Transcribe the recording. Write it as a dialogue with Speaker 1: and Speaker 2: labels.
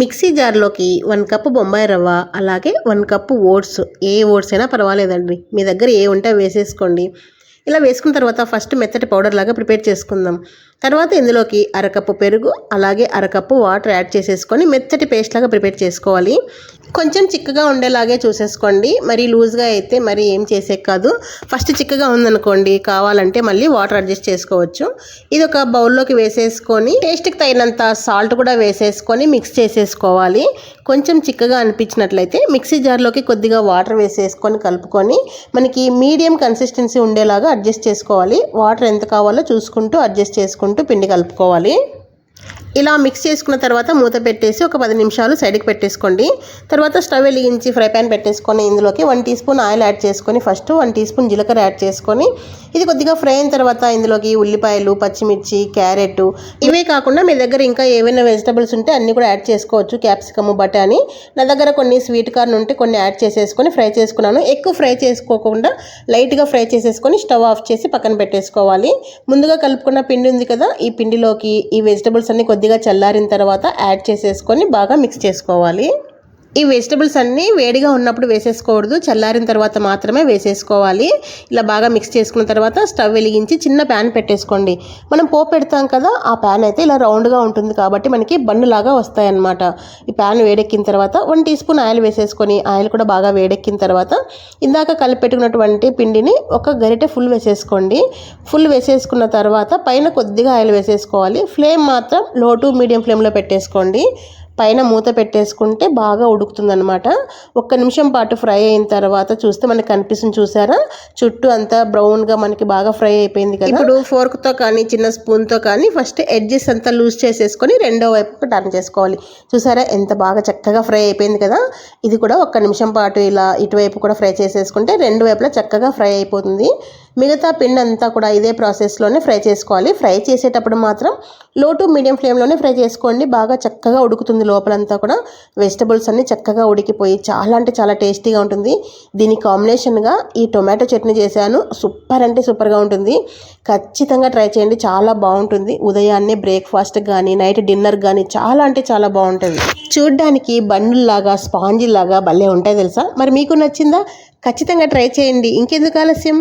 Speaker 1: Mixie జార్లోకి 1 cup Bombay రవ్వ, అలాగే 1 కప్పు ఓట్స్, ఏ ఓట్స్ అయినా పర్వాలేదండి, మీ దగ్గర ఏ ఉంటే వేసేసుకోండి. ఇలా వేసుకున్న తర్వాత ఫస్ట్ మెత్తటి పౌడర్ లాగా ప్రిపేర్ చేసుకుందాం. తర్వాత ఇందులోకి అరకప్పు పెరుగు, అలాగే అరకప్పు వాటర్ యాడ్ చేసేసుకొని మెత్తటి పేస్ట్ లాగా ప్రిపేర్ చేసుకోవాలి. కొంచెం చిక్కగా ఉండేలాగే చూసేసుకోండి, మరి లూజ్గా అయితే మరి ఏం చేసే కాదు. ఫస్ట్ చిక్కగా ఉందనుకోండి, కావాలంటే మళ్ళీ వాటర్ అడ్జస్ట్ చేసుకోవచ్చు. ఇది ఒక బౌల్లోకి వేసేసుకొని టేస్ట్కి తగినంత సాల్ట్ కూడా వేసేసుకొని మిక్స్ చేసేసుకోవాలి. కొంచెం చిక్కగా అనిపించినట్లయితే మిక్సీ జార్లోకి కొద్దిగా వాటర్ వేసేసుకొని కలుపుకొని మనకి మీడియం కన్సిస్టెన్సీ ఉండేలాగా అడ్జస్ట్ చేసుకోవాలి. వాటర్ ఎంత కావాలో చూసుకుంటూ అడ్జస్ట్ చేసుకుంటూ పిండి కలుపుకోవాలి. ఇలా మిక్స్ చేసుకున్న తర్వాత మూత పెట్టేసి ఒక 10 నిమిషాలు సైడ్కి పెట్టేసుకోండి. తర్వాత స్టవ్ వెలిగించి ఫ్రై ప్యాన్ పెట్టేసుకొని ఇందులోకి 1 టీ స్పూన్ ఆయిల్ యాడ్ చేసుకొని ఫస్ట్ 1 టీ స్పూన్ జీలకర్ర యాడ్ చేసుకొని ఇది కొద్దిగా ఫ్రై అయిన తర్వాత ఇందులోకి ఉల్లిపాయలు, పచ్చిమిర్చి, క్యారెట్, ఇవే కాకుండా మీ దగ్గర ఇంకా ఏవైనా వెజిటబుల్స్ ఉంటే అన్నీ కూడా యాడ్ చేసుకోవచ్చు. క్యాప్సికమ్, బఠానీ, నా దగ్గర కొన్ని స్వీట్ కార్న్ ఉంటే కొన్ని యాడ్ చేసేసుకొని ఫ్రై చేసుకున్నాను. ఎక్కువ ఫ్రై చేసుకోకుండా లైట్గా ఫ్రై చేసేసుకొని స్టవ్ ఆఫ్ చేసి పక్కన పెట్టేసుకోవాలి. ముందుగా కలుపుకున్న పిండి ఉంది కదా, ఈ పిండిలోకి ఈ వెజిటబుల్స్ అన్ని కొద్దిగా చల్లారిన తర్వాత యాడ్ చేసేసుకొని బాగా మిక్స్ చేసుకోవాలి. ఈ వెజిటబుల్స్ అన్నీ వేడిగా ఉన్నప్పుడు వేసేసుకోకూడదు, చల్లారిన తర్వాత మాత్రమే వేసేసుకోవాలి. ఇలా బాగా మిక్స్ చేసుకున్న తర్వాత స్టవ్ వెలిగించి చిన్న ప్యాన్ పెట్టేసుకోండి. మనం పోపు పెడతాం కదా, ఆ ప్యాన్ అయితే ఇలా రౌండ్గా ఉంటుంది కాబట్టి మనకి బండులాగా వస్తాయన్నమాట. ఈ ప్యాన్ వేడెక్కిన తర్వాత 1 టీ స్పూన్ ఆయిల్ వేసేసుకొని ఆయిల్ కూడా బాగా వేడెక్కిన తర్వాత ఇందాక కలిపి పెట్టుకున్నటువంటి పిండిని ఒక గరిటె ఫుల్ వేసేసుకోండి. ఫుల్ వేసేసుకున్న తర్వాత పైన కొద్దిగా ఆయిల్ వేసేసుకోవాలి. ఫ్లేమ్ మాత్రం లో టు మీడియం ఫ్లేమ్లో పెట్టేసుకోండి. పైన మూత పెట్టేసుకుంటే బాగా ఉడుకుతుందనమాట. 1 నిమిషం పాటు ఫ్రై అయిన తర్వాత చూస్తే మనకి కనిపిస్తుంది, చూసారా, చుట్టూ అంతా బ్రౌన్గా మనకి బాగా ఫ్రై అయిపోయింది కదా. ఇప్పుడు ఫోర్క్తో కానీ చిన్న స్పూన్తో కానీ ఫస్ట్ ఎడ్జెస్ అంతా లూజ్ చేసేసుకొని రెండో వైపు టర్న్ చేసుకోవాలి. చూసారా ఎంత బాగా చక్కగా ఫ్రై అయిపోయింది కదా. ఇది కూడా 1 నిమిషం పాటు ఇలా ఇటువైపు కూడా ఫ్రై చేసేసుకుంటే రెండు వైపులా చక్కగా ఫ్రై అయిపోతుంది. మిగతా పిండి అంతా కూడా ఇదే ప్రాసెస్లోనే ఫ్రై చేసుకోవాలి. ఫ్రై చేసేటప్పుడు మాత్రం లో టు మీడియం ఫ్లేమ్లోనే ఫ్రై చేసుకోండి. బాగా చక్కగా ఉడుకుతుంది లోపలంతా కూడా. వెజిటబుల్స్ అన్నీ చక్కగా ఉడికిపోయి చాలా అంటే చాలా టేస్టీగా ఉంటుంది. దీని కాంబినేషన్గా ఈ టొమాటో చట్నీ చేశాను, సూపర్ అంటే సూపర్గా ఉంటుంది. ఖచ్చితంగా ట్రై చేయండి, చాలా బాగుంటుంది. ఉదయాన్నే బ్రేక్ఫాస్ట్ కానీ నైట్ డిన్నర్ కానీ చాలా అంటే చాలా బాగుంటుంది. చూడ్డానికి బండుల్లాగా స్పాంజీలాగా భలే ఉంటాయి తెలుసా. మరి మీకు నచ్చిందా? ఖచ్చితంగా ట్రై చేయండి. ఇంకెందుకు ఆలస్యం.